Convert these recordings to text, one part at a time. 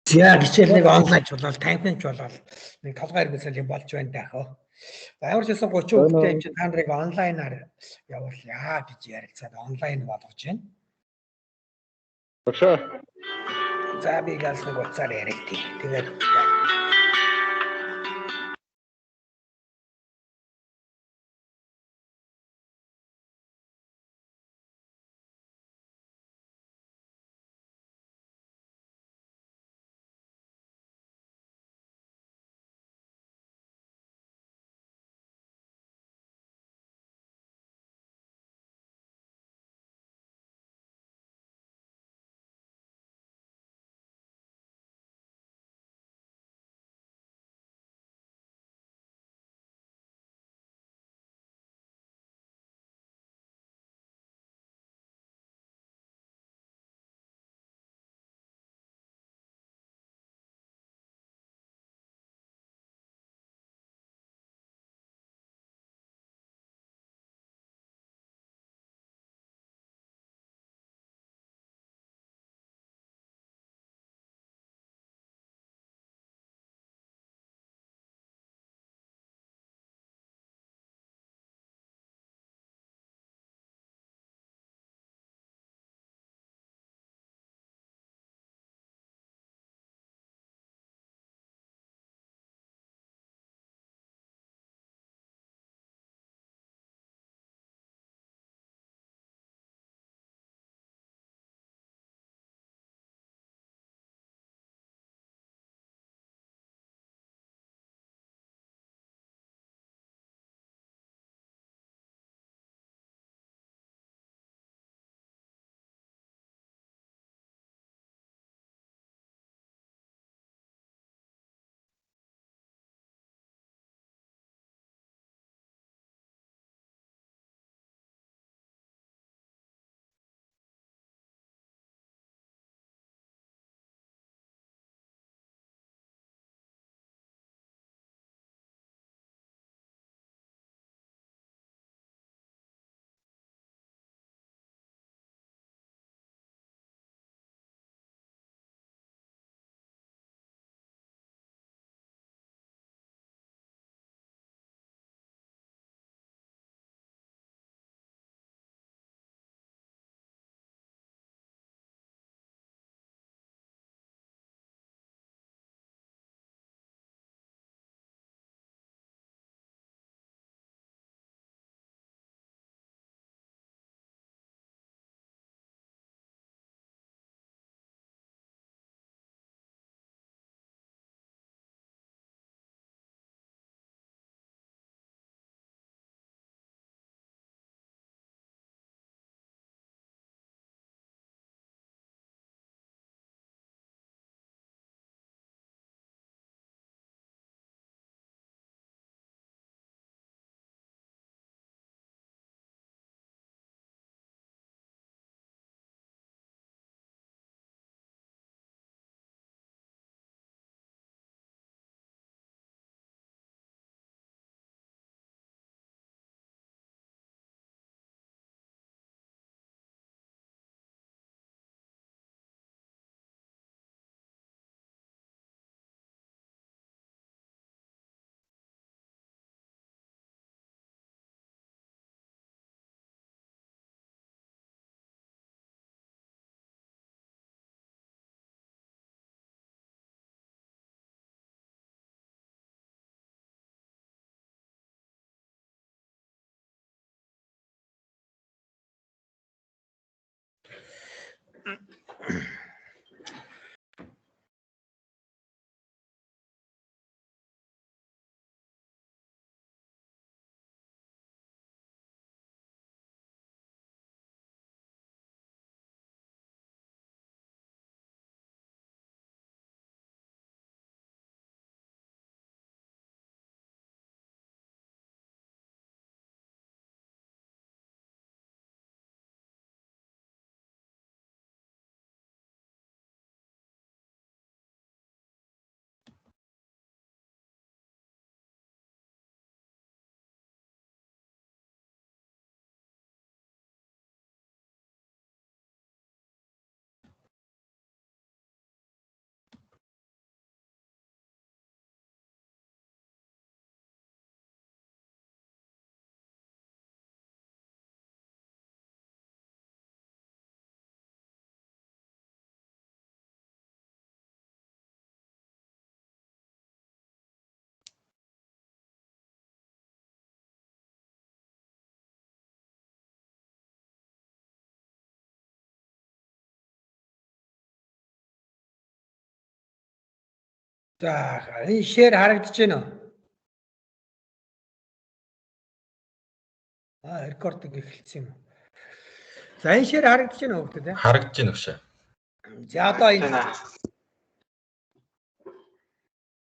За хичээлийг онлайн болол таймпинч болол нэг толгой хэрэгсэл юм болж байна дахио. За ямар ч гэсэн 30 хүүхэдтэй юм чинь та нарыг онлайнаар явуулъя гэж ярилцаад онлайн болгож байна. Багшаа. За би галс нэг уцаар ярилтий. Тэгээд За энэ share харагдаж байна уу? Рекординг эхэлсэн юм. За энэ share харагдаж байна уу хөөе те? Харагдаж байна өгшөө. За одоо энэ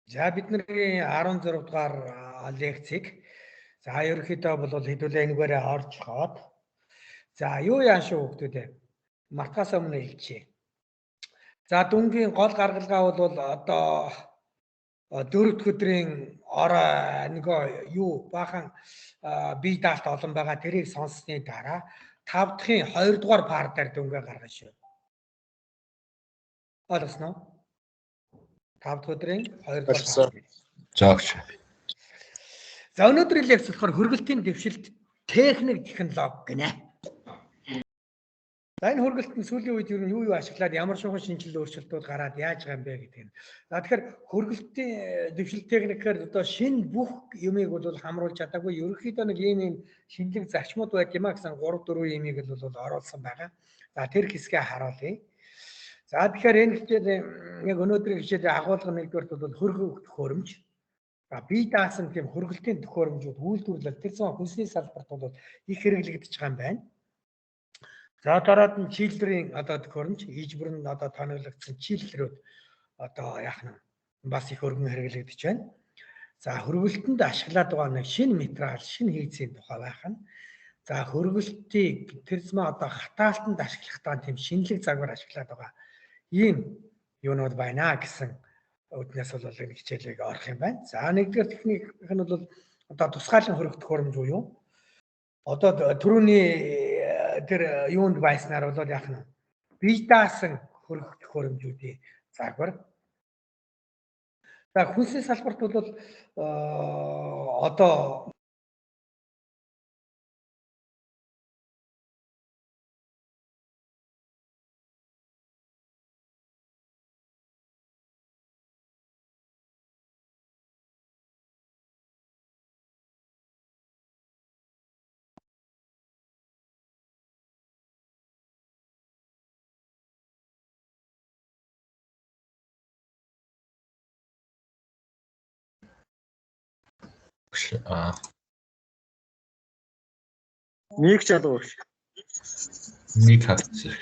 за бидний 16 дугаар лекцийг за ерөнхийдөө бол хэдүүлээ энэгээрээ оржлоход за юу яа шүү хөөе. Мартахаас өмнө хэлчихье. За дүнгийн гол гаргалгаа бол одоо 4 дахь өдрийн орой нөгөө юу баахан бие даалт олон байгаа тэрийг сонссны дараа 5 дахьын 2 дугаар пар дээр дүнгээ гаргана шүү. Ойлгосноо? 5 дахь өдрийн 2 дугаар пар. Зоогш. За өнөөдрийн лекц болохоор хөргөлтийн дэвшилт техник технологи гинэ. За энэ хөргөлт нь сүүлийн үед ер нь юу ашиглаад ямар шугам шинжилгээ өөрчлөлтүүд гараад яаж байгаа юм бэ гэдэг нь. За тэгэхээр хөргөлтийн дэвшилт техникээр одоо шинэ бүх юмыг бол хамруулж чадаагүй. Ерөнхийдөө нэг ийм шинэлэг зарчмууд байд юм а гэсэн 3 4 юмыг бол оруулсан байгаа. За тэр хэсгээ харуулъя. За тэгэхээр энэ хичээл яг өнөөдрийн хичээлийн агуулга нэгдүгээрт бол хөргөлт төхөөрөмж. За бие даасан тийм хөргөлтийн төхөөрөмжүүд үйлдвэрлэл тэр зам хүнсний салбарт бол их хэрэглэгдэж байгаа юм байна. За дараад нь чийлдрийн одоо төхөөрөмж, ийжбэр нь одоо тоноглогдсон чийлэлрүүд одоо яах нь бас их өргөн хэрэглэгдэж байна. За хөргөлтөнд ашиглаад байгаа нэг шинэ материал, шинэ хийцийн тухай байх нь. За хөргөлтийг тэр зам одоо хатаалтанд ашиглах таа тийм шинэлэг загвар ашиглаад байгаа ийм юунууд байна гэсэн үднээс бол энэ хичээлийг орох юм байна. За нэгдүгээр техник нь бол одоо тусгаалan хөргөх төхөөрөмж буюу одоо түрүүний тэр юунд байснаар бол яах нь бие даасан хөргөх төхөөрөмжүүдийн загвар. За хүнсний салбарт бол одоо Нэг ч алуу багш. Нэг хатчих.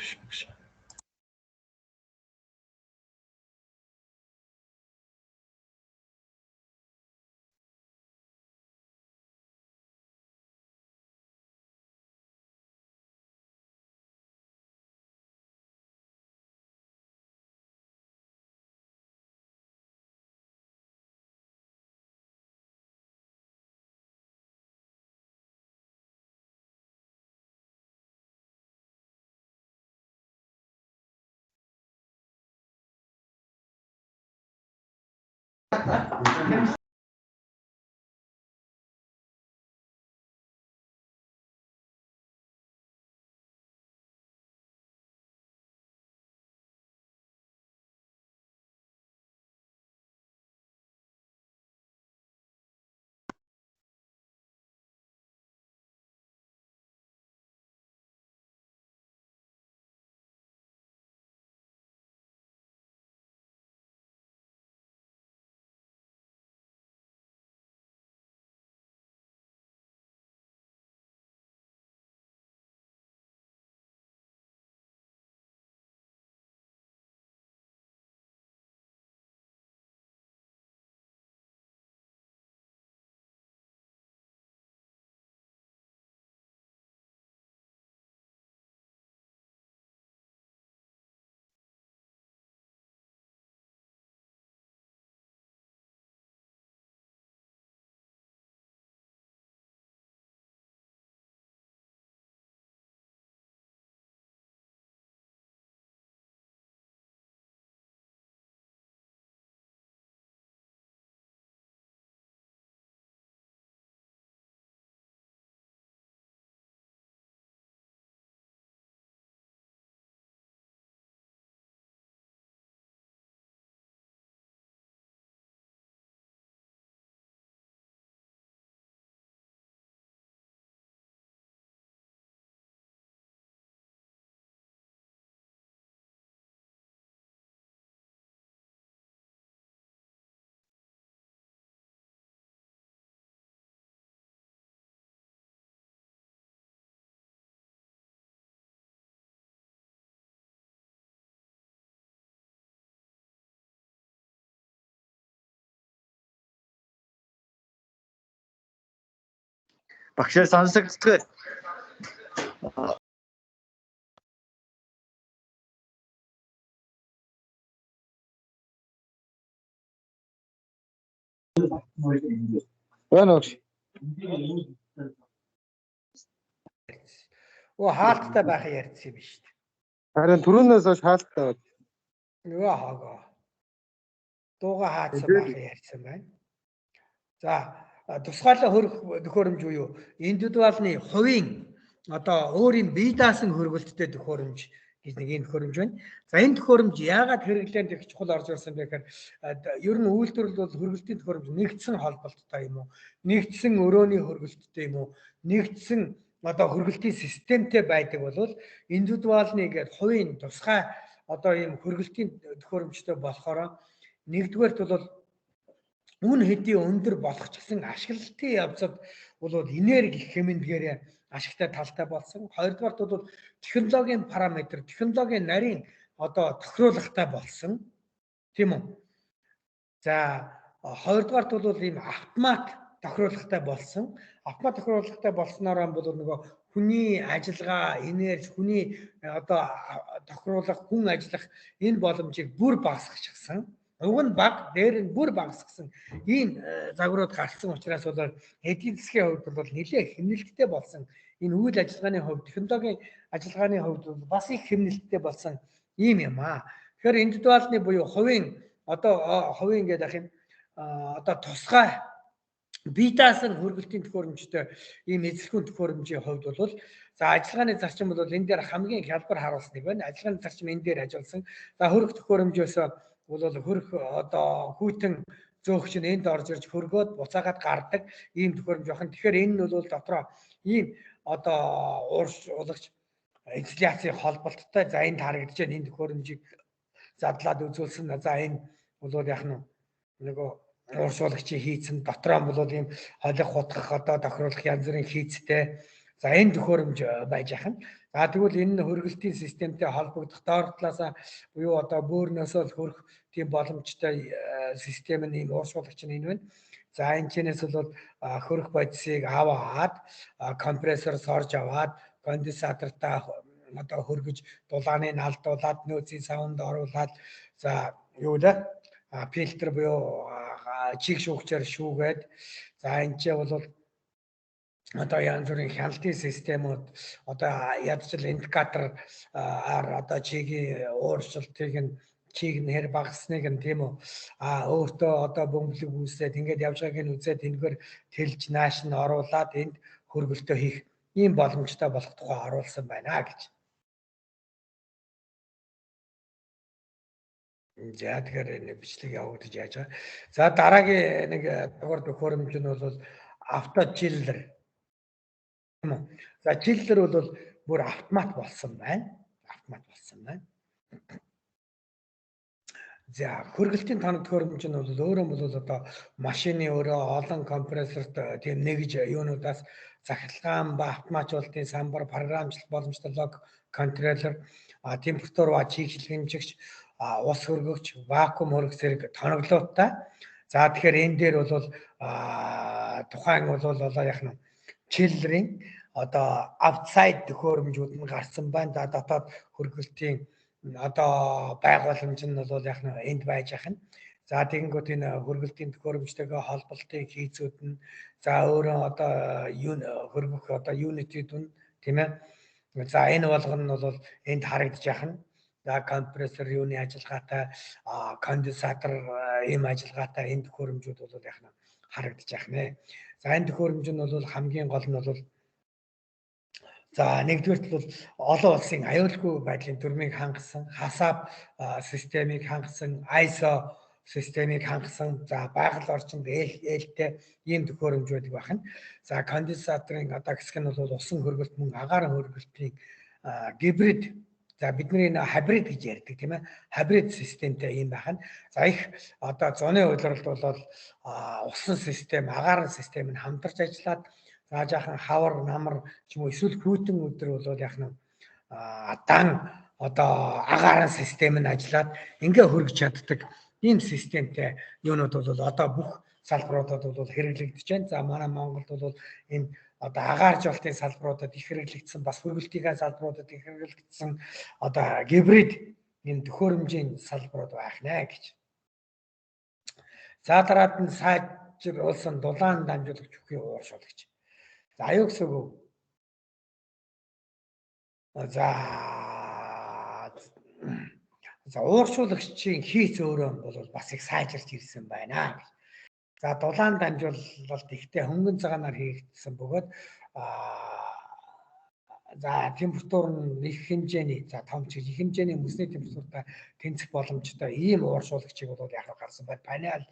Багшаа сонсогдтгоо. Байна уу? Оо хаалттай байх ярьсан юм биш үү? Харин түрүүнээс хойш хаалттай байна. Нөгөө хагаа. Дууга хаацсан байх ярьсан байна. За тусгаалаа хөрөх төхөөрөмж буюу индивидуалны хувийн одоо өөрийн бие даасан хөргөлттэй төхөөрөмж гэж нэг энэ төхөөрөмж байна. За энэ төхөөрөмж яагаад хэрэглээнд их чухал орж ирсэн бэ гэхээр ер нь үйлдвэрлэл бол хөргөлтийн төхөөрөмж нэгдсэн холболттой юм уу? Нэгдсэн өрөөний хөргөлттэй юм уу? Нэгдсэн одоо хөргөлтийн системтэй байдаг бол индивидуалны гээд хувийн тусгай одоо ийм хөргөлтийн төхөөрөмжтэй болохоор нэгдүгээрт бол үн хэдийн өндөр болох ч гэсэн ашиглалтын явцад бол энерги хэмнэлгээр ашигтай талтай болсон. Хоёрдугаарт бол технологийн параметр, технологийн нарийн одоо тохируулгатай болсон. Тийм үү? За хоёрдугаарт бол ийм автомат тохируулгатай болсон. Автомат тохируулгатай болсноор бол нөгөө хүний ажиллагаа, энерги, хүний одоо тохируулах, хүн ажиллах энэ боломжийг бүр багасгачихсан. Уг нь баг, дээр нь бүр багасгсан ийм загварууд гарсан учраас бол эдийн засгийн хувьд бол нэлээд хэмнэлттэй болсон. Энэ үйл ажиллагааны хувьд, технологийн ажиллагааны хувьд бас их хэмнэлттэй болсон ийм юм аа. Тэгэхээр индивидуалны буюу хувийн одоо хувийн гэдэг ах юм одоо тусгай бие даасан хөргөлтийн төхөөрөмжтэй ийм эзлэхүүн төхөөрөмжийн хувьд бол за ажиллагааны зарчим бол энэ дээр хамгийн хялбар харуулсныг байна. Ажиллагааны зарчим энэ дээр ажилласан. За хөрөх төхөөрөмжөөс бол хөрөх одоо хүйтэн зөөгч нь энд орж ирж хөргөөд буцаагаад гардаг ийм төхөөрөмж байна. Тэгэхээр энэ нь бол дотроо ийм одоо ууршуулагч инсталляцийн холболттой за энд харагдаж байна энэ төхөөрөмжийг задлаад үзүүлсэн. За энэ бол яг нөгөө ууршуулагчийн хийцэн дотроо бол ийм холих хутгах одоо тохируулах янз бүрийн хийцтэй за энэ төхөөрөмж байж ахна. За тэгвэл энэ хөргөлтийн системтэй холбогдох доор талаасаа буюу одоо бөөрнөөсөө хөрөх тийм боломжтой систем нь ийм ууршуулагч нь энэ байна. За энэ чэнэс бол хөрөх бодисыг аваад компрессороос орж аваад конденсатортай одоо хөргөж дулааны алдуулаад нөөцийн савнд оруулаад за юу вэ? Фильтр буюу чиг шүүгчээр шүүгээд за энэ ч бол одоо янз бүрийн хяналтын системүүд одоо ядчил индикатор одоо чигийн ууршилтыг нь чиг нэр багасныг нь тийм үү өөртөө одоо бөмбөлөг үүсээд ингээд явж байгааг нь үзээд энэгээр тэлж нааш нь оруулаад энд хөргөлтөө хийх ийм боломжтой болох тухай оруулсан байна гэж. За тэгэхээр энэ бичлэг явагдаж яаж байгаа. За дараагийн нэг дугаар төхөөрөмж нь бол авточиллер. За чиллер бол бүр автомат болсон байна. Автомат болсон байна. За хөргөлтийн тоног төхөөрөмж нь бол өөрөө бол одоо машины өөрөө олон компрессорт тийм нэгж юунуудаас захиргаан ба автоматжуулалтын самбар, програмчлалт боломжтой лог контроллер, температур ба чийгшил хэмжигч, ус хөргөгч, вакуум хөргөх зэрэг тоноглолттой. За тэгэхээр энэ дээр бол тухайн бол яг нь чиллерийн одоо outside төхөөрөмжүүд нь гарсан байна. За дотоод хөргөлтийн одоо байгууламж нь бол яг нь энд байж ахна. За тэгэнгүүт энэ хөргөлтийн төхөөрөмжтэйгээ холболтын хийцүүд нь за өөрөө одоо хөргөх одоо юнитүүд нь тийм ээ. За энэ болгоно нь бол энд харагдаж ахна. За компрессор юуны ажиллагаатай, конденсатор ийм ажиллагаатай энэ төхөөрөмжүүд бол яг нь харагдаж ахна. За энэ төхөөрөмж нь бол хамгийн гол нь бол за нэгдүгээрт бол олон улсын аюулгүй байдлын дүрмийг хангасан, хасаав системийг хангасан, ISO системийг хангасан, за байгаль орчинд ээлтэй ийм төхөөрөмж байдаг байна. За конденсаторын одоо хэсэг нь бол усан хөргөлт мөн агаарын хөргөлтийн гибрид. За бидний хибрид гэж ярьдаг тийм ээ. Хибрид системтэй юм байна. За их одоо зуны үйлрэлд бол усан систем, агаарын систем нь хамтарч ажиллаад за жаахан хавар, намар ч юм уу эсвэл хүйтэн өдөр бол яг нь дан одоо агаарын систем нь ажиллаад ингээ хөргөж чаддаг ийм системтэй юунууд бол одоо бүх салбаруудад бол хэрэглэгдэж байна. За манай Монголд бол энэ одоо агаар жолтын салбаруудад их хэрэглэгдсэн, бас хөргөлтийн салбаруудад их хэрэглэгдсэн одоо гибрид энэ төхөөрөмжийн салбарууд байх нэ гэж. За дараад нь сайжруулсан дулаан дамжуулагч бүхий ууршуулагч. За аюу гэсэн үг. За ууршуулагчийн хийц өөрөө бол бас их сайжирч ирсэн байна. За дулаан дамжуулалт ихтэй хөнгөн цагаанаар хийгдсэн бөгөөд за температур нь их хэмжээний за том ч их хэмжээний мөсний температуртай тэнцэх боломжтой ийм ууршуулагчийг бол яг гарсан байна. Panel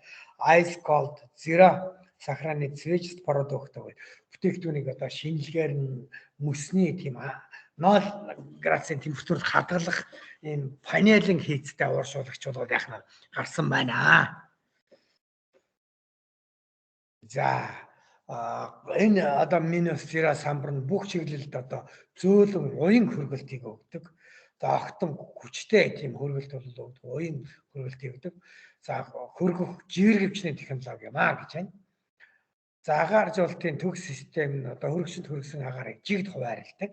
ice cold zero сохранны switched product гэдэг бүтээгдэхүүнийг одоо шинжилгээр нь мөсний тийм 0 градусын температурт хадгалах ийм панелын хийцтэй ууршуулагч бол яг гарсан байна. За энэ одоо минус 0 самбар нь бүх чиглэлд одоо зөөлөн уян хөргөлтийг өгдөг. За огтон хүчтэй тийм хөргөлт бол өгдөг. Уян хөргөлтийг өгдөг. За хөргөх жиргэвчний технологи юм аа гэж байна. За агаар жолтын төгс систем нь одоо хөргөчөнд хөргсөн агаарыг жигд хуваарилдаг.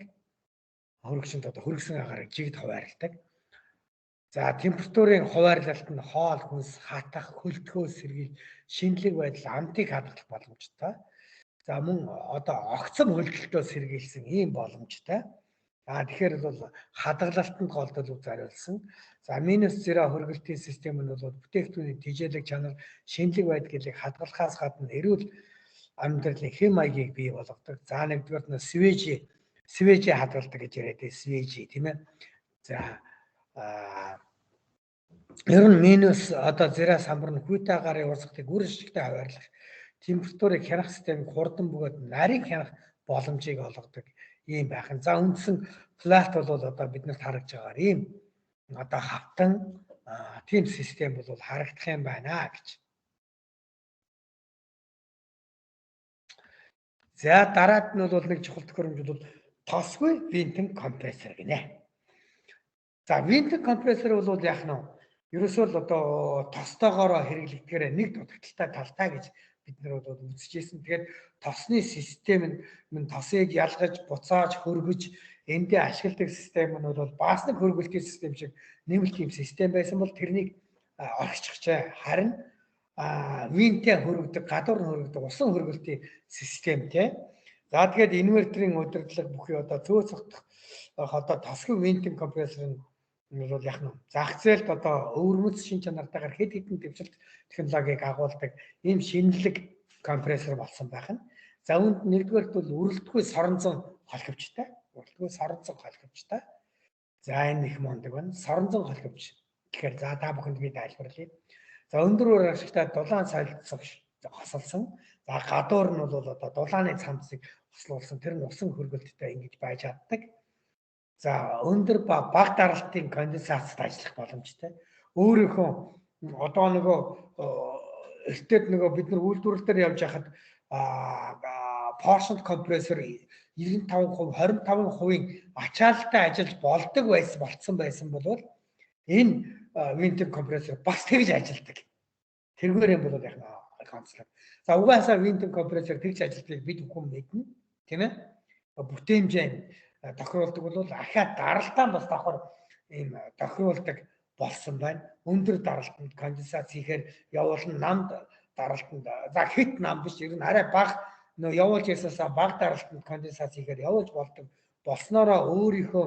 Хөргөчөнд одоо хөргсөн агаарыг жигд хуваарилдаг. За температурын хуваарлалт нь хоол хүнс хатах, хөлтгөөс сэргийлж шинэлэг байдал амтыг хадгалах боломжтой. За мөн одоо огцом хөлтөлтөө сэргийлсэн ийм боломжтой. Тэгэхээр бол хадгалалтанд гол төлөв зориулсан. За минус 0 хөргөлтийн систем нь бол бүтээгдэхүүний тэжээлэг чанар, шинэлэг байдгийг хадгалахаас гадна эрүүл амьдралын хэм маягийг бий болгодог. За нэгдүгээр нь свежи хадгалдаг гэж яриад свежи тийм ээ. За ер нь минус одоо 0 самбар нь хүйтэ агарын урсгалыг үр ашигтай хаваарлах, температурыг хянах системийг хурдан бөгөөд нарийн хянах боломжийг олгодог ийм байх. За үндсэн плат бол одоо биднэрт харагдж байгаагаар ийм одоо хавтан тийм систем бол харагдах юм байна гэж. За дараад нь бол нэг чухал төхөөрөмж бол тосгүй винтэн компрессор гинэ. За винтэн компрессор бол яах нь ерөөсөө л одоо тостойгоор хэрэглэгдэхээр нэг дутагдaltaй талтай гэж бид нар бол үзчихсэн. Тэгэхээр тосны систем нь тосыг ялгаж, буцааж, хөргөж эндээ ашигладаг систем нь бол бас нэг хөргөлтийн систем шиг нэмэлт юм систем байсан бол тэрнийг орхичихжээ. Харин винтээ хөргөдөг, гадуур нь хөргөдөг усан хөргөлтийн системтэй. За тэгээд инверторын удирдлага бүхий одоо цөөцөх одоо тосгүй винтэн компрессор нь бол яг нь зах зээлд одоо өвөрмөц шин чанартайгаар хэд хэдэн дэвшилт технологиг агуулдаг ийм шинэлэг компрессор болсон байх нь. За үүнд нэгдүгээрт бол үрэлтгүй соронзон холхивчтай. За энэ их мондөг байна. Соронзон холхивч гэхээр за та бүхэнд би тайлбарлая. За өндөр үр ашигтай дулаан солилцох хосолсон. За гадуур нь бол одоо дулааны цамцыг хослуулсан тэр нь усан хөргөлттэй ингэж байж чаддаг. За өндөр ба бага даралтын конденсацид ажиллах боломжтой. Өөрөөхөө одоо нөгөө эртэд нөгөө бид нар үйлдвэрлэлээр явж хахад поршн компрессор 95%, 25% ачаалттай ажиллаж болдог болсон байсан бол энэ винтэн компрессор бас тэгж ажилладаг. Тэргээр юм бол яг онцлог. За угаасаа винтэн компрессор тэгж ажилладгийг бид бүхэн мэднэ, тийм ээ. Бүтээмжээ тохируулдаг бол ахаад даралтаа бас давхар ийм тохируулдаг болсон байна. Өндөр даралтанд конденсац хийхээр явуулна намд даралтанд за хит нам биш ер нь арай бага нөө явуулж ясаасаа бага даралтанд конденсац хийхээр явуулж болдог болсноороо өөрийнхөө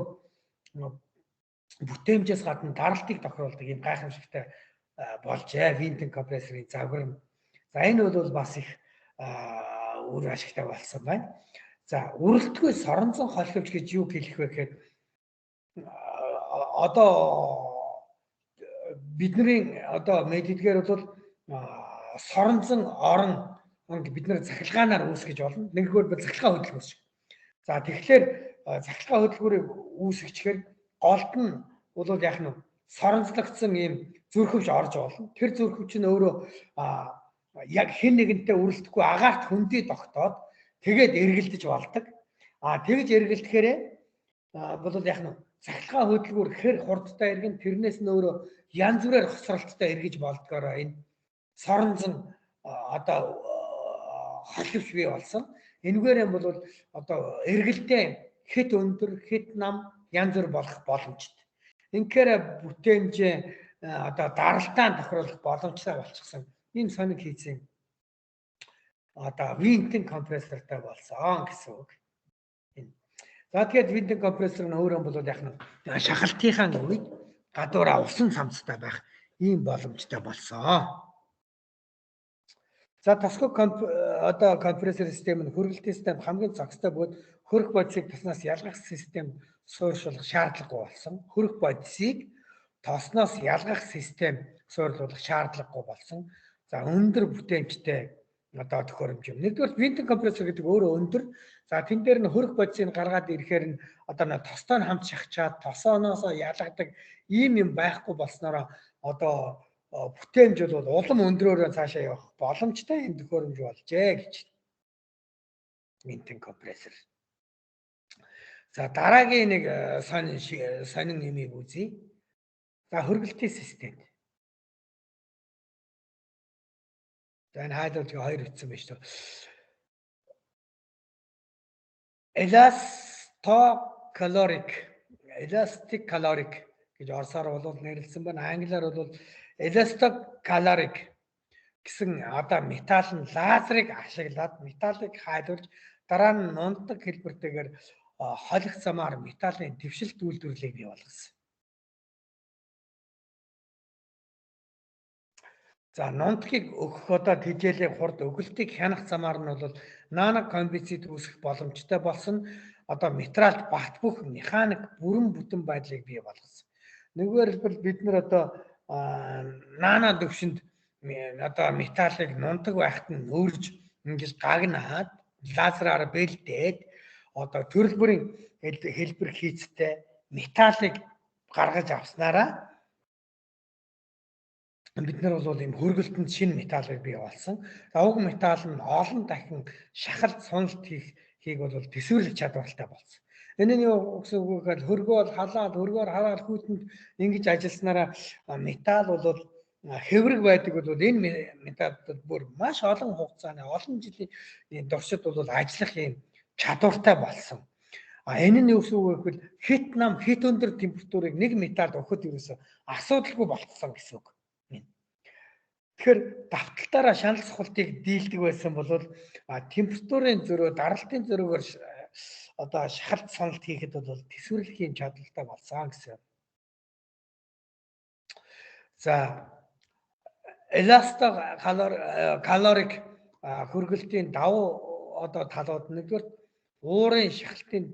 бүтээмжээс гадна даралтыг тохируулдаг ийм гайхамшигтай болжээ винтэн компрессорын загвар. За энэ бол бас их үр ашигтай болсон байна. За үрэлтгүй соронзон холхивч гэж юу хэлэх вэ гэхээр одоо бидний одоо мэддгээр бол соронзон орон бид нар цахилгаанаар үүсгэж болно. Нэгдүгээр бол цахилгаан хөдөлгөөс шиг. За тэгэхээр цахилгаан хөдөлгөөрийг үүсгэчихээр голд нь бол яг нь соронзлогдсон ийм зүрхвч орж болно. Тэр зүрхвч нь өөрөө яг хэн нэгэнтэй үрэлтэхгүй агаарт хөндөй тогтоод тэгээд эргэлдэж болдог. Тэгж эргэлдэхээр бол яг нь цахилгаан хөдөлгүүр хэр хурдтай эргэн тэрнээс нь өөрөө янз бүрээр хосролттой эргэж болдгоороо энэ соронзон одоо холхивч бий болсон. Энэгээр юм бол одоо эргэлтээ хэд өндөр, хэд нам янз бүр болох боломжтой. Инхээр бүтээмжээ одоо даралтаан тохируулах боломжтой болчихсон. Ийм сониг хийсэн. Одоо винтэн компрессортай болсон гэсэн үг. За тэгээд винтэн компрессор нь өөрөө бол яг нь шахалтынхаа үед гадуураа усан цамцтай байх ийм боломжтой болсон. За тасгүй одоо компрессор систем нь хөргөлтийн систем хамгийн цогцтой бөгөөд хөрөх бодисыг тоснаас ялгах систем суурьшуулах шаардлагагүй болсон. Хөрөх бодисыг тосноос ялгах систем суурьлуулах шаардлагагүй болсон. За өндөр бүтээмжтэй одоо төхөөрөмж юм. Нэгдүгээр винтэн компрессор гэдэг өөрөө өндөр. За тэн дээр нь хөрөх бодисыг гаргаад ирэхээр нь одоо тостой нь хамт шахчаад тосооноос ялгадаг ийм юм байхгүй болсноор одоо бүтээмж бол улам өндрөөр цаашаа явах боломжтой юм төхөөрөмж болжээ гэж. Винтэн компрессор. За дараагийн нэг сонин нэмийг үзье. За хөргөлтийн систем. За энэ хайлт хоёр ütсэн байна шүү. Elastic caloric гэж орсоор бол нэрлсэн байна. Англиар бол elastocaloric гэсэн одоо металл нь лазерыг ашиглаад металлыг хайлуулж дараа нь нунтаг хэлбэртэйгээр холих замаар металлын дэвшилт үйлдвэрлэлийг бий болгосон. За нунтгийг өгөх одоо тэжээлийн хурд өгөлтийг хянах замаар нь бол нано комбицид үүсэх боломжтой болсон. Одоо материалд бат бөх механик бүрэн бүтэн байдлыг бий болгосон. Нэгдүгээр бид нар одоо нано төвшөнд одоо металлыг нунтаг байхад нь өөрж ингэж гагнаад лазераар бэлдээд одоо төрөл бүрийн хэлбэр хийцтэй металлыг гаргаж авснараа бид нар бол ийм хөргөлтөнд шинэ металлыг бий болсон. За уг металл нь олон дахин шахалт суналт хийх бол төсвөрлөх чадвартай болсон. Энэ нь юу гэсэн үг вэ гэхээр хөргөөр халаад хүүтэнд ингэж ажилласнараа металл бол хэврэг байдаг бол энэ металлууд бүр маш олон хугацааны олон жилийн туршид бол ажиллах юм чадвартай болсон. Энэ нь юу гэсэн үг вэ гэвэл хит өндөр температурыг нэг металлд өгөхөд ерөөсө асуудалгүй болцсон гэсэн үг. Тэгэхээр давталтаараа шанал сухалтыг дийлдэг байсан бол температурын зөрөө, даралтын зөрөөгөр одоо шахалт сонолт хийхэд бол төсвөрлөхийн чадвартай болсон гэсэн. За elastocaloric хөргөлтийн давуу одоо талууд нэгдүгээр уурын шахалтын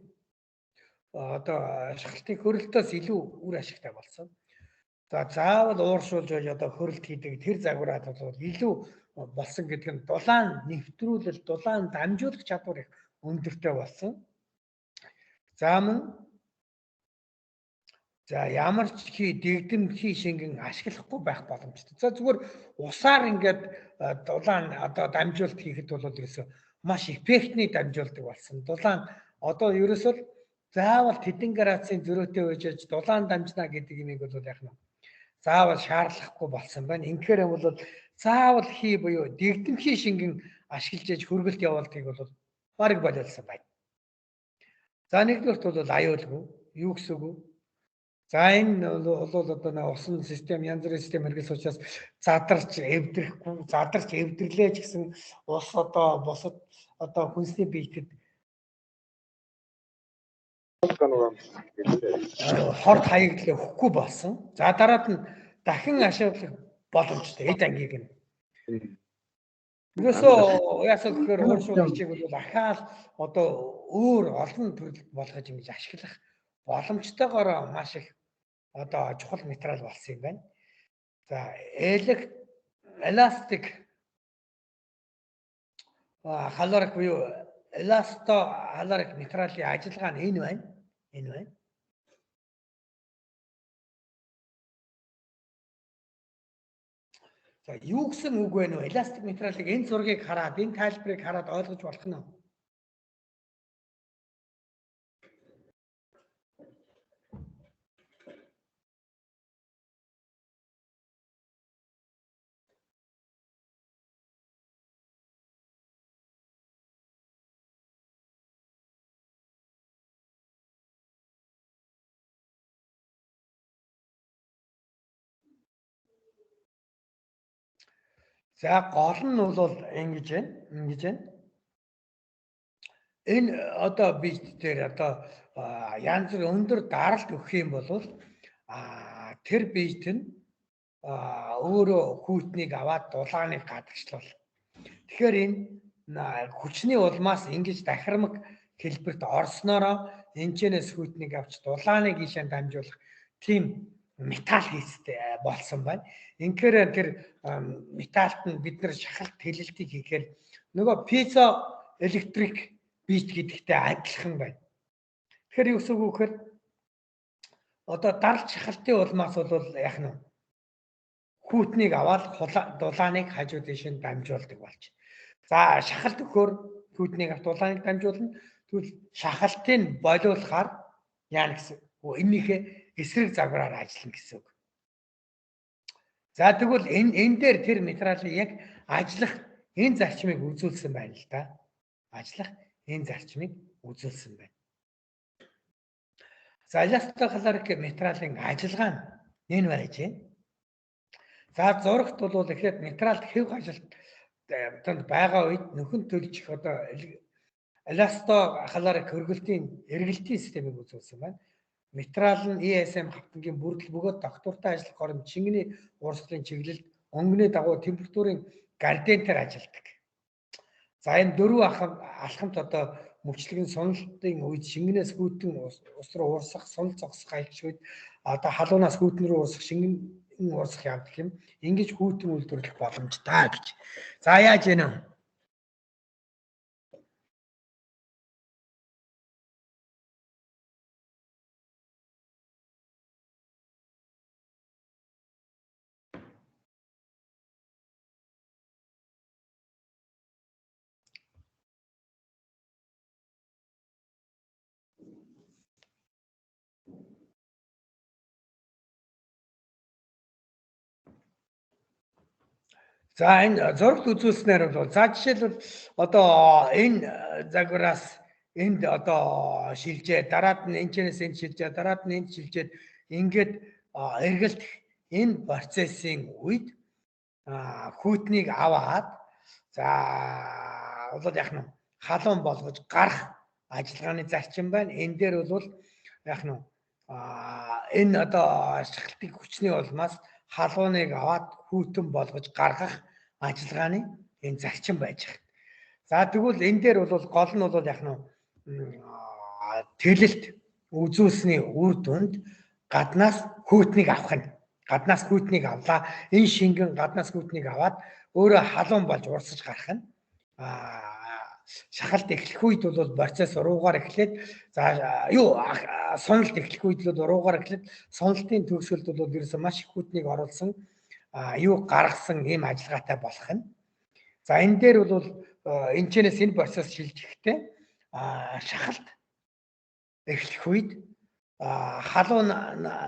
хөрөлтөөс илүү үр ашигтай болсон. За заавал ууршуулж одоо хөрөлт хийдэг тэр загвараад бол илүү болсон гэдэг нь дулаан нэвтрүүлэл, дулаан дамжуулах чадвар их өндөртэй болсон. За ямар ч дэгдэмхий шингэн ашиглахгүй байх боломжтой. За зүгээр усаар ингээд дулаан одоо дамжуулалт хийхэд бол ерөөсөө маш эффектний дамжуулдаг болсон. Дулаан одоо ерөөсөө заавал тэдэн градусын зөрөөтэй байж дулаан дамжна гэдэг юмыг бол яг нь заавал шаардлагагүй болсон байна. Инхээр бол заавал буюу дэгдэмхий шингэн ашиглаж ээж хөргөлт явуулдгийг бол бараг болиулсан байна. За нэгдүгээрт бол аюулгүй. Юу гэсэн үг вэ? За энэ бол одоо усан систем янз бүрийн систем хэрэглэх учраас задарч эвдэрлээж гэсэн ус одоо бусад одоо хүнсний биетэд хорт хаягдлаа өгөхгүй болсон. За дараад нь дахин ашиглах боломжтой эд ангийг нь. Юусоо яасан гэхээр ууршуулагчийг бол ахаал одоо өөр олон төрөл болгож ингэж ашиглах боломжтойгоор маш их одоо чухал материал болсон юм байна. За elastic caloric буюу elastocaloric материалын ажиллагаа нь энэ байна. За юу гэсэн үг вэ нөө? Эластик материалыг энэ зургийг хараад, энэ тайлбарыг хараад ойлгож болох нь уу? За гол нь бол ингэж байна. Энэ одоо бит дээр одоо янз бүр өндөр даралт өгөх юм бол тэр бит нь өөрөө хүйтнийг аваад дулааныг гадагшлуул. Тэгэхээр энэ хүчний улмаас ингэж дахирмаг хэлбэрт орсноороо энэчнээс хүйтнийг авч дулааныг ийшээ дамжуулах тийм металл хийстэй болсон байна. Инхээр тэр металлт нь бид нар шахалт хэлэлтийг хийхээр нөгөө пизо электрик бит гэдэгтэй адилхан байна. Тэгэхээр юу гэсэн үг вэ гэхээр одоо даралт шахалтын улмаас бол яах нь хүйтнийг аваад дулааныг хажуу дэш нь дамжуулдаг болж. За шахалт өгөхөөр хүйтнийг аваад дулааныг дамжуулна. Тэгвэл шахалтыг болиулахаар яана гэсэн. Энийхээ эсрэг загвараар ажиллана гэсэн үг. За тэгвэл энэ дээр тэр материалын яг ажиллах энэ зарчмыг үзүүлсэн байна л да. Ажиллах энэ зарчмыг үзүүлсэн байна. За эластогхолорик материалын ажиллагаа нь энэ байж байна. За зурагт бол эхлээд материалд хэв хажилтанд байгаа үед нөхөн төлжих одоо эластогхолорик хөргөлтийн эргэлтийн системийг үзүүлсэн байна. Материал нь ESM хавтангийн бүрдэл бөгөөд доктортой ажиллах оронд шингэний урсгалын чиглэлд өнгөний дагуу температурын градиентээр ажилладаг. За энэ дөрвөн алхамт одоо мөчлөгийн суналтын үед шингэнээс хүйтэн ус руу урсах, сунал зогсох айлч үед одоо халуунаас хүйтэн рүү урсах, шингэн урсах явдаг юм. Ингэж хүйтэн үйлдвэрлэх боломжтой гэж. За яаж яана вэ? За энэ зурагт үзүүлснээр бол за жишээлбэл одоо энэ загвараас энд одоо шилжээ, дараад нь энэчнээс энд шилжээ, дараад нь энд шилжээд ингээд эргэлдэх энэ процессын үед хүйтнийг аваад за бол яг нь халуун болгож гарах ажиллагааны зарчим байна. Энэ дээр бол яг нь энэ одоо шахалтын хүчний улмаас халууныг аваад хүйтэн болгож гаргах ажиллагааны энэ зарчим байж байгаа. За тэгвэл энэ дээр бол гол нь бол яг нь тэлэлт үзүүлсний үр дүнд гаднаас хүйтнийг авах нь. Гаднаас хүйтнийг авлаа. Энэ шингэн гаднаас хүйтнийг аваад өөрөө халуун болж урсаж гарах нь шахалт эхлэх үед бол процесс уруугаар эхлээд за юу суналт эхлэх үед бол уруугаар эхлээд соналтын төгсгөлд бол ерөөсөн маш их хүйтнийг оруулсан юу гаргасан ийм ажиллагаатай болох нь. За энэ дээр бол энэчнээс энэ процесс шилжихдээ шахалт эхлэх үед халуун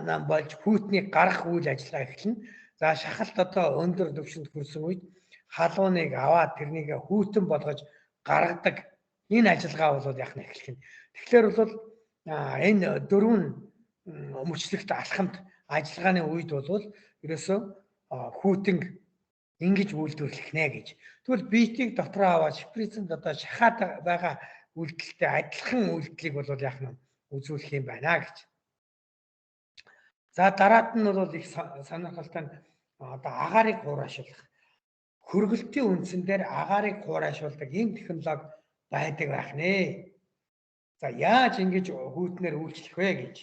нам болж хүйтнийг гаргах үйл ажиллагаа эхэлнэ. За шахалт одоо өндөр түвшинд хүрсэн үед халууныг аваад тэрнийг хүйтэн болгож гаргадаг энэ ажиллагаа бол яг нь эхлэх нь. Тэгэхээр бол энэ дөрвөн мөчлөгт алхамт ажиллагааны үед бол ерөөсөө хүйтэн ингэж үйлдвэрлэх нэ гэж. Тэгвэл битийг дотроо аваад шприцэнд одоо шахаад байгаа үйлдэлтэй адилхан үйлдэлийг бол яг нь үзүүлэх юм байна гэж. За дараад нь бол их сонирхолтой нь одоо агаарыг хуурайшуулах. Хөргөлтийн үндсэн дээр агаарыг хуурайшуулдаг ийм технологи байдаг байх нэ. За яаж ингэж хүйтнээр үйлчлэх вэ гэж.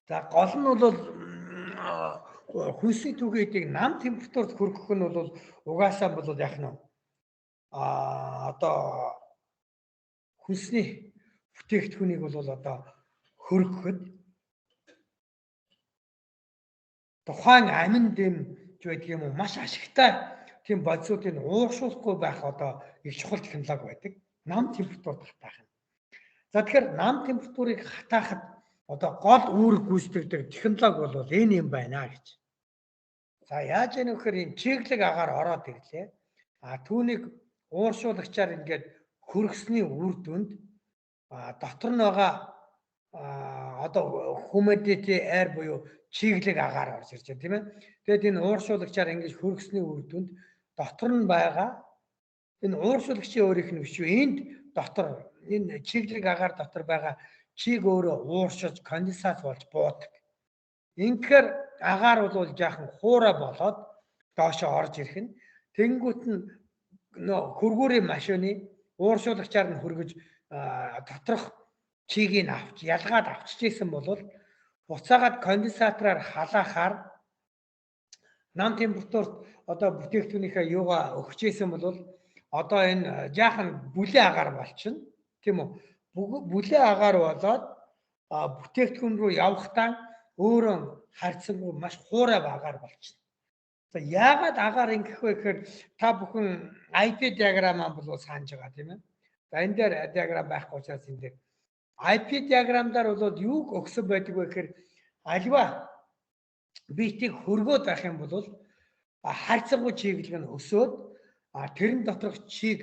За гол нь бол хүнсний түгээдийг нам температурт хүргэх нь бол угаасаа бол яг нь одоо хүнсний бүтээгдэхүүнийг бол одоо хөргөхөд тухайн амин дэмж байдаг юм уу маш ашигтай тийм бодисуудыг ууршуулахгүй байх одоо их чухал технологи байдаг. Нам температурт хатаах нь. За тэгэхээр нам температурыг хатаахад одоо гол үүрэг гүйцэтгэдэг технологи бол энэ юм байна гэж. За яаж яах вэ гэхээр энэ чиглэг агаар ороод ирлээ. Түүнийг ууршуулагчаар ингээд хөргөсний үр дүнд дотор нь байгаа одоо humidity air буюу чиглэг агаар орж ирж байна тийм ээ. Тэгээд энэ ууршуулагчаар ингэж хөргөсний үр дүнд дотор нь байгаа энэ ууршуулагчийн өөрийнх нь биш үү? Энд дотор энэ чиглэг агаар дотор байгаа чиг өөрөө ууршиж конденсат болж буудаг. Инхээр агаар бол жаахан хуурай болоод доошоо орж ирэх нь тэнгүүт нь хөргүүрийн машины ууршуулагчаар нь хөргөж доторх чигийг авч ялгаад авчижсэн бол буцаагаад конденсатораар халаахаар нам температурт одоо бүтээгдэхүүнийхээ юугаа өгчээсэн бол одоо энэ жаахан бүлээн агаар болчихно тийм үү? Бүлээн агаар болоод бүтээгдэхүүн рүү явахдаа өөрөө харьцангуй маш хуурай агаар болчихно. За яагаад агаар ингэх вэ гэхээр та бүхэн IP диаграмаа бол санаж байгаа тийм ээ. За энэ дээр диаграм байхгүй учраас энэ дээр IP диаграмдаар бол юуг өгсөн байдаг вэ гэхээр альва битийг хөргөөд байх юм бол харьцангуй чиглэг нь өсөөд тэрэн доторх чиг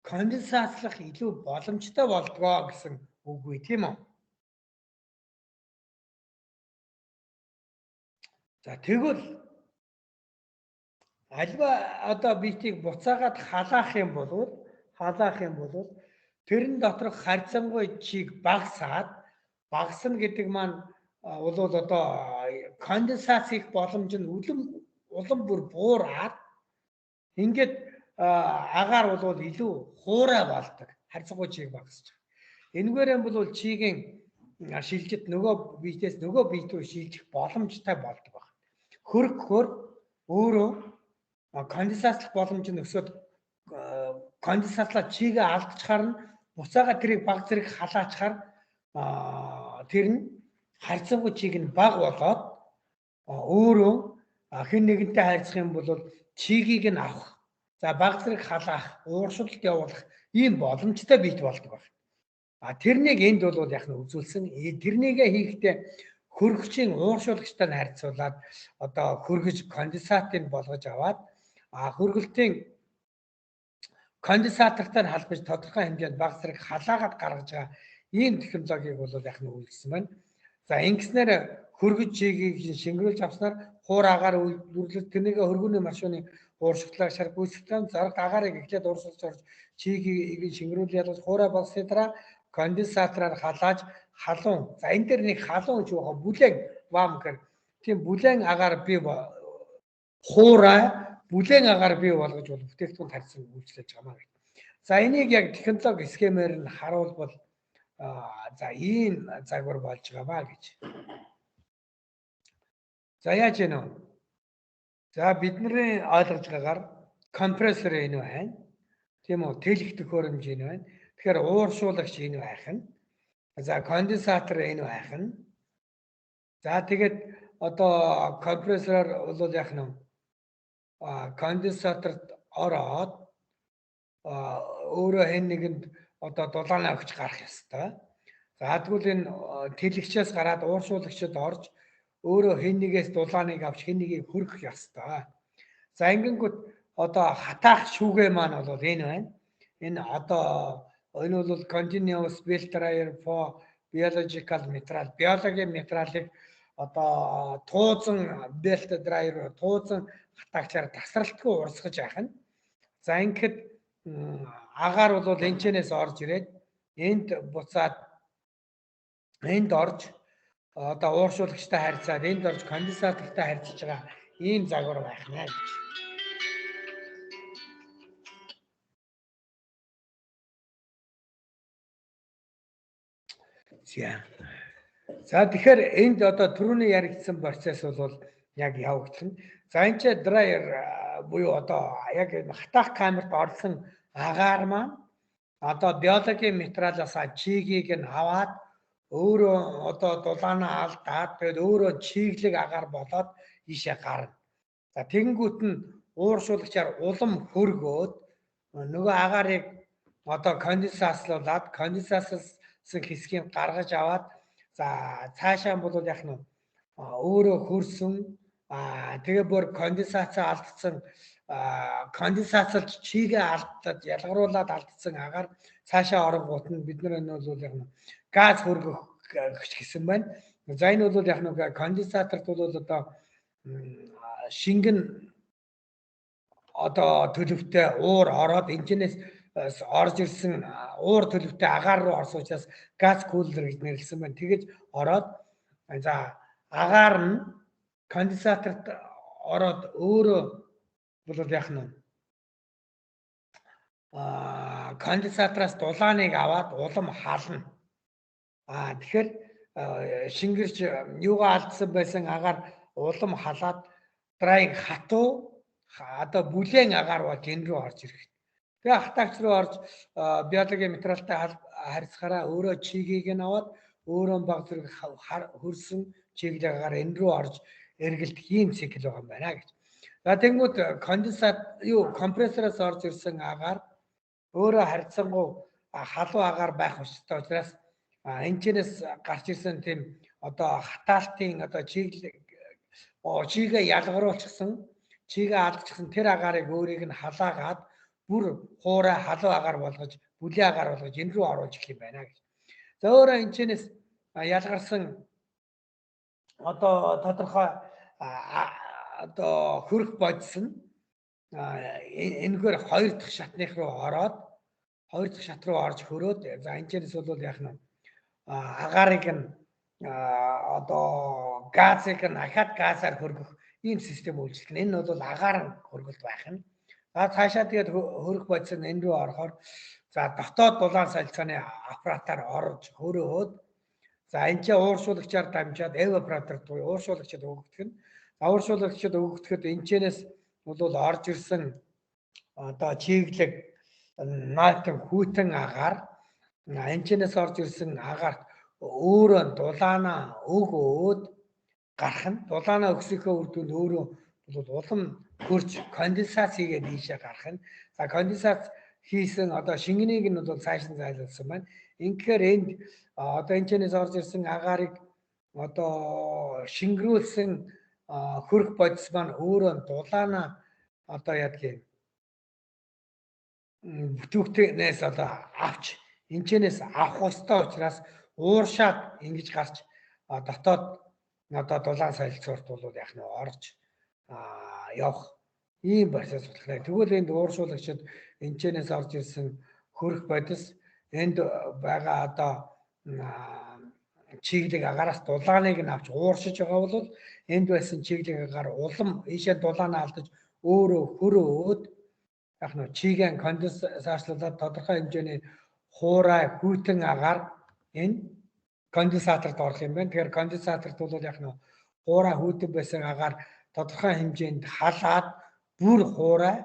конденсатлах илүү боломжтой болдгоо гэсэн үг үе тийм үү? За тэгвэл альва одоо битийг буцаагаад халаах юм бол тэрэн доторх харьцангуй чиг багасна гэдэг маань бол одоо конденсац хийх боломж нь улам бүр буураад ингээд агаар бол илүү хуурай болдог. Харьцангуй чиг багасч. Энэгээр бол чигийн шилжилт нөгөө биетээс нөгөө биет рүү шилжих боломжтой болдог байна. Хөргөхөөр өөрөө конденсатлах боломж нь өсөд конденсатлаа чигээ алдчихаар нь буцаага тэрийг баг зэрэг халаачаар тэр нь харьцангуй чиг нь бага болоод өөрөө хэн нэгэнтэй харьцах юм бол чигийг нь авах за баг зэрэг халаах ууршилт явуулах ийм боломжтой бит болдог байна. Тэрнийг энд бол яг нь үзүүлсэн. Тэрнийгээ хийхдээ хөргөгчийн ууршуулагчтай харьцуулаад одоо хөргөж конденсатыг болгож аваад хөргөлтийн конденсатортой халбаж тодорхой хэмжээнд баг зэрэг халаагаад гаргаж байгаа ийм технологиг бол яг нь үйлдсэн байна. За ингэснээр хөргөж чигийг шингэрүүлж авснаар хуур агаар үйлдвэрлэж тэрнийг хөргөний машины ууршилтлаар шар гүйцэтгэн зарагт агаарыг эхлээд ууршилж орж чигийг шингэрүүл ялгаж хуурай болсны дараа конденсатораар халааж халуун. За энэ дээр нэг халуун ч байгаа бүлээн вам гэх тийм бүлээн агаар бий хуурай бүлээн агаар бий болгож бол бүтээгдэхүүн харьцан үйлчлэж байгаа юм. За энийг яг технологи схемээр нь харуулбал за ийм загвар болж байгаа гэж. За яаж яана вэ? За бидний ойлгож байгаагаар компрессор энэ байна. Тийм үү? Тэлэх төхөөрөмж энэ байна. Тэгэхээр ууршуулагч энэ байх нь. За конденсатор энэ байх нь. За тэгээд одоо компрессороор бол яг нь конденсаторт ороод өөрөө хэн нэгэнд одоо дулаанаа өгч гарах ёстой. За тэгвэл энэ тэлэгчээс гараад ууршуулагчд орж өөрөө хэн нэгээс дулааныг авч хэн нэгийг хөргөх ёстой. За ингэнгүүт одоо хатаах шүүгээ маань бол энэ байна. Энэ одоо энэ бол continuous belt dryer for biological material. Биологийн материалыг одоо туузан belt dryer туузан хатаагчаар тасралтгүй урсгаж яах нь. За ингэхэд агаар бол энэчнээс орж ирээд энд буцаад энд орж одоо ууршуулагчтай харьцаад энд орж конденсатортай харьцаж байгаа ийм загвар байх нэ гэж. За тэгэхээр энд одоо түрүүний яригдсан процесс бол яг явагдах нь. За энэ ч драйер буюу одоо яг хатаах камерт орсон агаар маань одоо биологийн материалаас чигийг нь аваад өөрөө одоо дулаанаа алдаад тэгээд өөрөө чиглэг агаар болоод ийшээ гарна. За тэгэнгүүт нь ууршуулагчаар улам хөргөөд нөгөө агаарыг одоо конденсатлуулаад конденсатлсан хэсгийг гаргаж аваад за цаашаа бол яг нь өөрөө хөрсөн тэгээ бүр конденсацаа алдсан конденсацлж чигээ алдаад ялгаруулад алдсан агаар цаашаа оронгууд нь бид нар энэ бол яг газ хөргөх гэсэн байна. За энэ бол яг нэг конденсаторт бол одоо шингэн одоо төлөвтэй уур ороод энэчнээс орж ирсэн уур төлөвтэй агаар руу орсон учраас газ кулер гэж нэрлэсэн байна. Тэгэж ороод за агаар нь конденсаторт ороод өөрөө бол яг нь конденсатороос дулааныг аваад улам хална. Тэгэхээр шингэрч юугаа алдсан байсан агаар улам халаад драйг хатуу одоо бүлээн агаар болж энэ рүү орж ирэх. Тэгээ хатаагч руу орж биологийн материалтай харьцахаараа өөрөө чигийг нь аваад өөрөө баг зэрэг хөрсөн чиглэг агаар энэ рүү орж эргэлдэх ийм цикл байгаа юм байна гэж. За тэгмүүд конденсат компрессороос орж ирсэн агаар өөрөө харьцангуй халуун агаар байх ёстой учраас энэчнээс гарч ирсэн тийм одоо хатаалтын одоо чигээ ялгаруулчихсан чигээ алдчихсан тэр агаарыг өөрийг нь халаагаад бүр хуурай халуун агаар болгож бүлээн агаар болгож энэ рүү оруулж ирэх юм байна гэж. За өөрөө энэчнээс ялгарсан одоо тодорхой одоо хөрөх бодис нь энэгээр хоёр дахь шатных руу ороод хоёр дахь шат руу орж хөрөөд за энэчнээс бол яг нь агаарыг нь одоо газыг нь ахаад газаар хөргөх ийм систем үйлчлэх нь. Энэ бол агаар хөргөлт байх нь. За цаашаа тэгээд хөрөх бодис нь энэ рүү орохоор за дотоод дулаан солилцооны аппаратаар орж хөрөөд за энэ чинь ууршуулагчаар дамжаад эвапоратор буюу ууршуулагчид өгөгдөх нь. Ууршуулагчид өгөгдөхөд энэчнээс бол орж ирсэн одоо чиглэг наатан хүйтэн агаар энэчнээс орж ирсэн агаарт өөрөө дулаанаа өгөөд гарах нь. Дулаанаа өгсөхийн үр дүнд өөрөө бол улам хөрч конденсац хийгээд ийшээ гарах нь. За конденсац хийсэн одоо шингэнийг нь бол цааш нь зайлуулсан байна. Инхээр энд одоо энэчнээс орж ирсэн агаарыг одоо шингэрүүлсэн хөрөх бодис маань өөрөө дулаанаа одоо ядгийн бүтүүгтээс одоо авч энэчнээс авах ёстой учраас ууршаад ингэж гарч дотоод одоо дулаан солилцоорт бол яг нь орж явах ийм процесс болох. Тэгвэл энд ууршуулагчид энэчнээс орж ирсэн хөрөх бодис энд байгаа одоо чиглэг агаараас дулааныг нь авч ууршиж байгаа бол энд байсан чиглэг агаар улам ийшээ дулаанаа алдаж өөрөө хөрөөд яг нь чигийн конденсаторлаад тодорхой хэмжээний хуурай хүйтэн агаар энэ конденсаторт орох юм байна. Тэгэхээр конденсаторт бол яг нь хуурай хүйтэн байсан агаар тодорхой хэмжээнд халаад бүр хуурай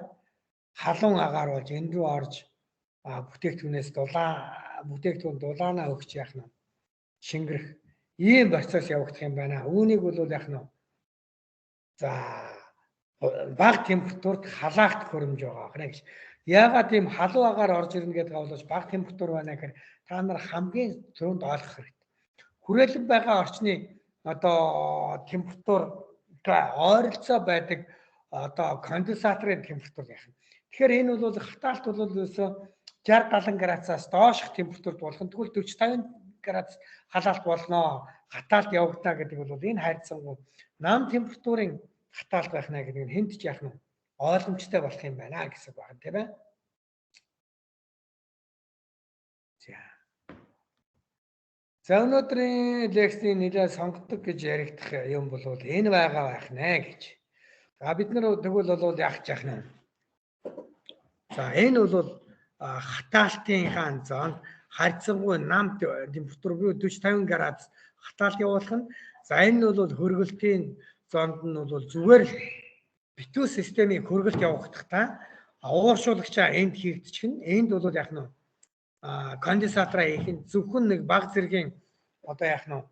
халуун агаар болж энэ рүү орж бүтээгдэхүүнээс бүтээгдэхүүн дулаанаа өгч яг нь шингэрэх ийм процесс явагдах юм байна. Үүнийг бол яг нь за бага температурт халаахт хөрөмж байгаа гэнэ гэж. Яагаад ийм халуун агаар орж ирнэ гэдэг нь бол бага температур байна гэхээр та нар хамгийн түрүүнд ойлгох хэрэгтэй. Хүрээлэн байгаа орчны одоо температуртай ойролцоо байдаг одоо конденсаторын температур яах вэ? Тэгэхээр энэ бол хатаалт бол ерөөсө 60-70 градусаас доошх температурт болох нь. Тэгвэл 40-50 градус халаалт болно. Хатаалт явагдана гэдэг бол энэ хайрцангуй нам температурын хатаалт байх нэ гэдэг нь хэнд ч яах нь ойлгомжтой болох юм байна гэсэн байна тийм ээ. За өнөөдрийн лекцийн нэлээд сонгодог гэж яригдах юм бол энэ байгаа байх нэ гэж. За бид нар тэгвэл бол яах гэж яах нь. За энэ бол хатаалтынхаа зоонд харьцангуй нам температур 40-50 градус хатаалт явуулах нь. За энэ бол хөргөлтийн зоонд нь бол зүгээр л битүү системийн хөргөлт явуухдаа ууршуулагчаа энд хийгдчих нь. Энд бол яг нь конденсатораа хийх нь зөвхөн нэг бага зэргийн одоо яг нь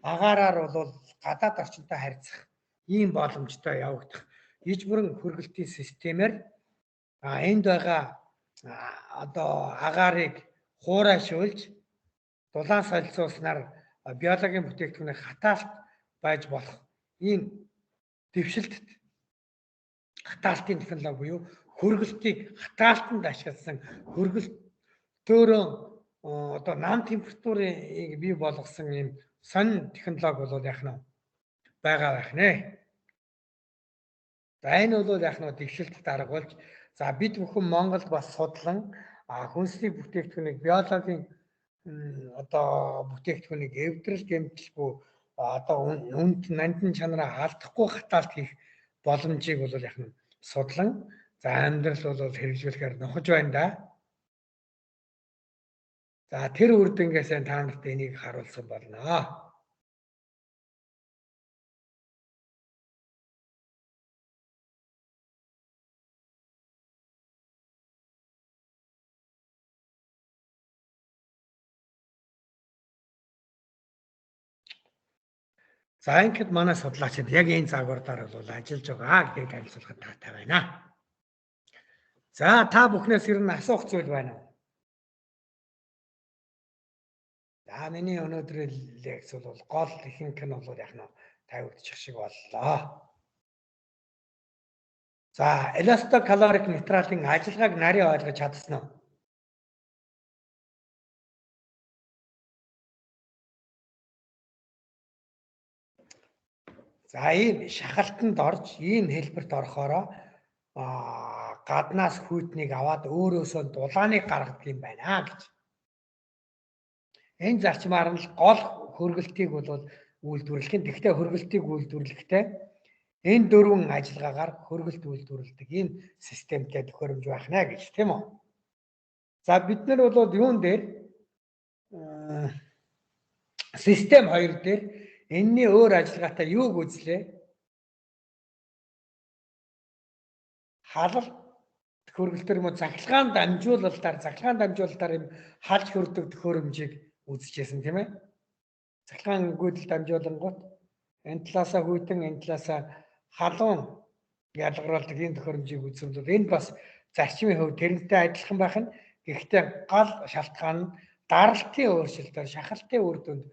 агаараар бол гадаад орчинтой харьцах ийм боломжтой явагдах. Иж бүрэн хөргөлтийн системээр энд байгаа одоо агаарыг хуурайшуулж дулаан солилцуулснаар биологийн бүтээгдэхүүний хатаалт байж болох ийм дэвшилт хатаалтын технологи буюу хөргөлтийг хатаалтанд ашигласан хөргөлтөөрөө одоо нам температурыг бий болгосон ийм сонин технологи бол яах нь байгаа байх нэ. За энэ бол яах нь дэвшилт дарга болж за бид бүхэн Монголд бас судлан хүнсний бүтээгдэхүүнийг биологийн одоо бүтээгдэхүүнийг эвдрэл гэмтэлгүй одоо үнд нандин чанараа алдахгүй хатаалт хийх боломжийг бол яах нь судлан за амьдрал бол хэрэгжүүлэхээр нохож байна да. За тэр үр дүнгээс та нарт энийг харуулсан болно. За ингээд манай судлаачид яг энэ загвараар бол ажиллаж байгаа гэдгийг танилцуулахад таатай байна. За та бүхнээс ер нь асуух зүйл байна уу? За миний өнөөдрийн лекц бол гол ихэнх нь бол яг нь тавигдчих шиг боллоо. За эластокалорик нейтралын ажиллагааг нарийн ойлгож чадсан уу? За ийм шахалтанд орж ийм хэлбэрт орохороо гаднаас хүйтнийг аваад өөрөөсөө дулааныг гаргадаг юм байна гэж. Энэ зарчмаар нь гол хөргөлтийг бол үйлдвэрлэх нь тэгтээ хөргөлтийг үйлдвэрлэхдээ энэ дөрвөн ажиллагаагаар хөргөлт үйлдвэрлэдэг ийм системтэй төхөөрөмж байх нэ гэж тийм үү. За бид нар бол юун дээр систем 2 дээр энэний өөр ажиллагаатай юуг үзлээ? Халалт хөргөлтөр юм уу захлагаан дамжуулалтаар юм халж хөрдөг төхөөрөмжийг үзэжсэн тийм ээ. Захлагаан гүйдэл дамжуулангууд энэ талаасаа хүйтэн энэ талаасаа халуун ялгаруулдаг энэ төхөөрөмжийг үзсэн бол энэ бас зарчмын хувьд тэрнтэй адилхан байх нь гэхдээ гол шалтгаан нь даралтын өөрчлөлтөөр шахалтын үр дүнд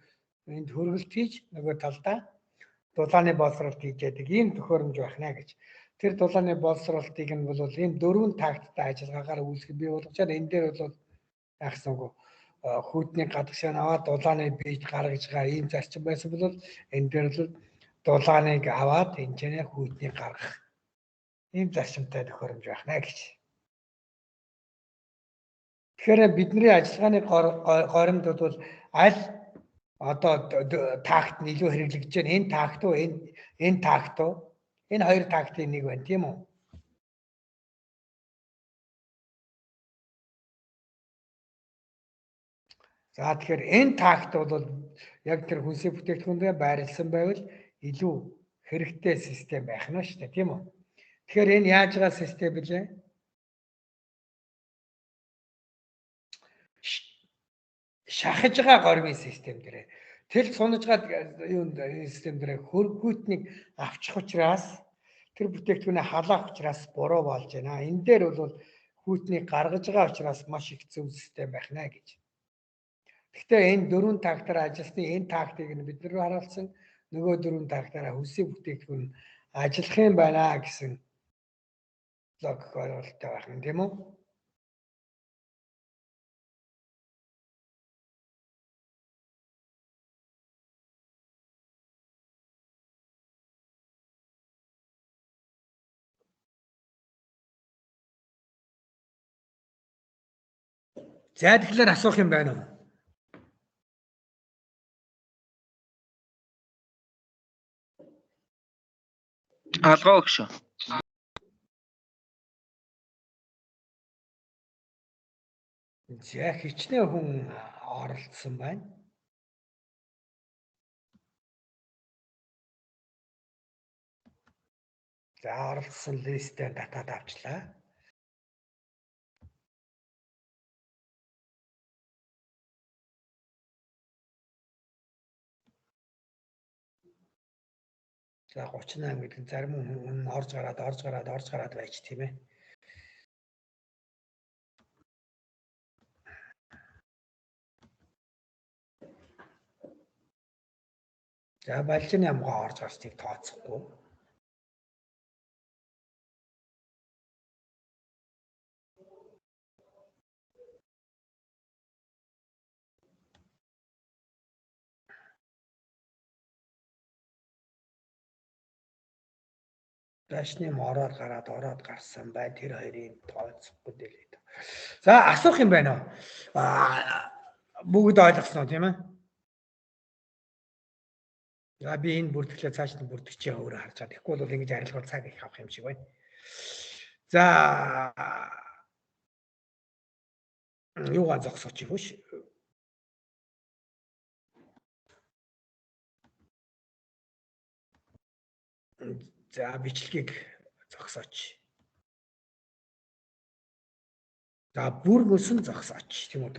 энд хөргөлт хийж нөгөө талдаа дулааны боловсролт хийж яадаг ийм төхөөрөмж байх нэ гэж. Тэр дулааны боловсролтыг нь бол ийм дөрвөн такттай ажиллагаагаар үйлсэх бий болгочоод энэ дээр бол яахсангүй хүйтний гадагшаа аваад дулааны бийж гаргаж байгаа ийм зарчим байсан бол энэ дээр л дулааныг аваад энэчнээ хүйтний гаргах ийм зарчимтай төхөөрөмж байх нэ гэж. Тэгэхээр бидний ажиллагааны горимд бол аль одоо такт нь илүү хэрэглэгдэж байна. Энэ такт уу энэ такт уу энэ хоёр тактын нэг байна тийм үү? За тэгэхээр энэ такт бол яг тэр хүнсний бүтээгдэхүүндээ байрласан байвал илүү хэрэгтэй систем байх нь шүү дээ тийм үү? Тэгэхээр энэ яаж байгаа систем билээ? Шахаж байгаа гормын систем дээрээ тэл сунаж байгаа юунд систем дээрээ хөргөйтнийг авчих учраас тэр бүтээгдэхүүнээ халаах учраас буруу болж байна. Энэ дээр бол хүйтнийг гаргаж байгаа учраас маш их зөв систем байх нэ гэж. Гэхдээ энэ дөрвөн тактаар ажилласны энэ тактыг нь бид нар харуулсан нөгөө дөрвөн тактаараа хүнсний бүтээгдэхүүн ажиллах юм байна гэсэн логик ойлголттой байх юм тийм үү? За тэгэхээр асуух юм байна уу? Алгаа өгшөө. За хичнээн хүн оролцсон байна. За оролцсон листээр татаад авчлаа. За 38 гэдэг нь зарим хүн орж гараад байж тийм ээ. За балжины амгаа орж гарчийг тооцохгүй. Дашны ороод гарсан бай тэр хоёрын тооцохгүй дэлээ. За асуух юм байна уу? Бүгд ойлгосноо тийм ээ? За би энэ бүртгэлээ цааш нь бүртгэж өөрөө харж байгаа. Тэгэхгүй бол ингэж арилгуул цаг их авах юм шиг байна. За юугаа зогсооч юм ш. За бичлэгийг зогсооч. За бүр мөсөн зогсооч тийм үү?